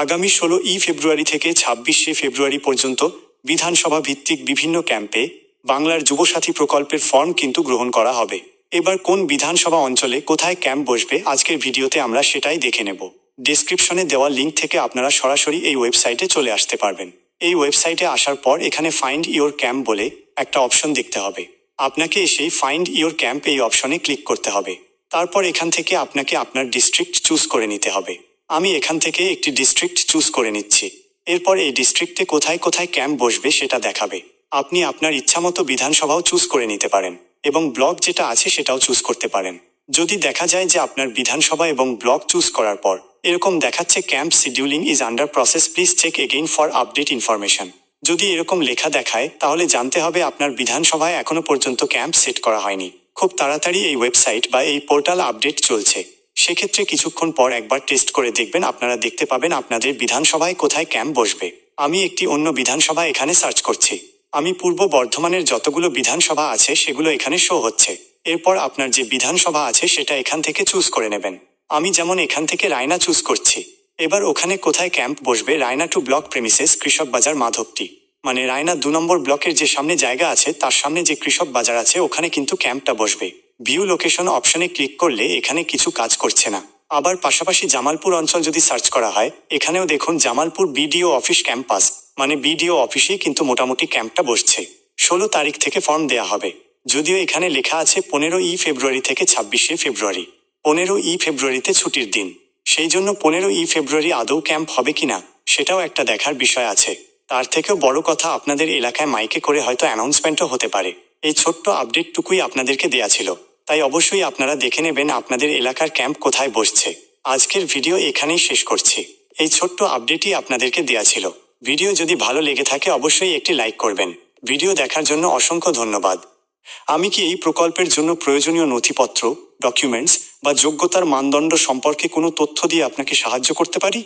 আগামী 16 ফেব্রুয়ারি থেকে 26 ফেব্রুয়ারি পর্যন্ত বিধানসভা ভিত্তিক বিভিন্ন ক্যাম্পে বাংলার যুবসাথী প্রকল্পের ফর্ম কিন্তু গ্রহণ করা হবে। এবার কোন বিধানসভা অঞ্চলে কোথায় ক্যাম্প বসবে আজকের ভিডিওতে আমরা সেটাই দেখে নেব। ডেসক্রিপশনে দেওয়া লিঙ্ক থেকে আপনারা সরাসরি এই ওয়েবসাইটে চলে আসতে পারবেন। এই ওয়েবসাইটে আসার পর এখানে ফাইন্ড ইওর ক্যাম্প বলে একটা অপশন দেখতে হবে। আপনাকে সেই ফাইন্ড ইওর ক্যাম্প এই অপশনে ক্লিক করতে হবে। তারপর এখান থেকে আপনাকে আপনার ডিস্ট্রিক্ট চুজ করে নিতে হবে। আমি এখান থেকে একটি ডিস্ট্রিক্ট চুজ করে নিচ্ছি। এরপর এই ডিস্ট্রিক্টে কোথায় কোথায় ক্যাম্প বসবে সেটা দেখাবে। আপনি আপনার ইচ্ছামতো বিধানসভাও চুজ করে নিতে পারেন এবং ব্লক যেটা আছে সেটাও চুজ করতে পারেন। যদি দেখা যায় যে আপনার বিধানসভা এবং ব্লক চুজ করার পর এরকম দেখাচ্ছে camp scheduling is under process, please check again for update information, যদি এরকম লেখা দেখায় তাহলে জানতে হবে আপনার বিধানসভায় এখনো পর্যন্ত ক্যাম্প সেট করা হয়নি। খুব তাড়াতাড়ি এই ওয়েবসাইট বা এই পোর্টাল আপডেট চলছে। সেক্ষেত্রে কিছুক্ষণ পর একবার টেস্ট করে দেখবেন, আপনারা দেখতে পাবেন আপনাদের বিধানসভায় কোথায় ক্যাম্প বসবে। আমি একটি অন্য বিধানসভা এখানে সার্চ করছি। আমি পূর্ব বর্ধমানের যতগুলো বিধানসভা আছে সেগুলো এখানে শো হচ্ছে। এরপর আপনার যে বিধানসভা আছে সেটা এখান থেকে চুজ করে নেবেন। আমি যেমন এখান থেকে রায়না চুজ করছি। এবার ওখানে কোথায় ক্যাম্প বসবে, রায়না 2 ব্লক প্রেমিসেস কৃষক বাজার মাধবটি, মানে রায়না 2 নম্বর ব্লকের যে সামনে জায়গা আছে তার সামনে যে কৃষক বাজার আছে ওখানে কিন্তু ক্যাম্পটা বসবে। ভিউ লোকেশন অপশনে ক্লিক করলে এখানে কিছু কাজ করছে না। আবার পাশাপাশি জামালপুর অঞ্চল যদি সার্চ করা হয় এখানেও দেখুন জামালপুর বিডিও অফিস ক্যাম্পাস, মানে বিডিও অফিসেই কিন্তু মোটামুটি ক্যাম্পটা বসছে। 16 তারিখ থেকে ফর্ম দেয়া হবে। যদিও এখানে লেখা আছে 15 ফেব্রুয়ারি থেকে 26 ফেব্রুয়ারি। 15 ফেব্রুয়ারিতে ছুটির দিন, সেই জন্য 15 ফেব্রুয়ারি আদৌ ক্যাম্প হবে কিনা সেটাও একটা দেখার বিষয় আছে। তার থেকেও বড় কথা, আপনাদের এলাকায় মাইকে করে হয়তো অ্যানাউন্সমেন্টও হতে পারে। এই ছোট্ট আপডেটটুকুই আপনাদেরকে দেয়া ছিল, তাই অবশ্যই আপনারা দেখে নেবেন আপনাদের এলাকার ক্যাম্প কোথায় বসছে। আজকের ভিডিও এখানেই শেষ করছি। এই ছোট্ট আপডেটই আপনাদেরকে দেয়া ছিল। ভিডিও যদি ভালো লেগে থাকে অবশ্যই একটি লাইক করবেন। ভিডিও দেখার জন্য অসংখ্য ধন্যবাদ। আমি কি এই প্রকল্পের জন্য প্রয়োজনীয় নথিপত্র, ডকুমেন্টস বা যোগ্যতার মানদণ্ড সম্পর্কে কোনো তথ্য দিয়ে আপনাকে সাহায্য করতে পারি?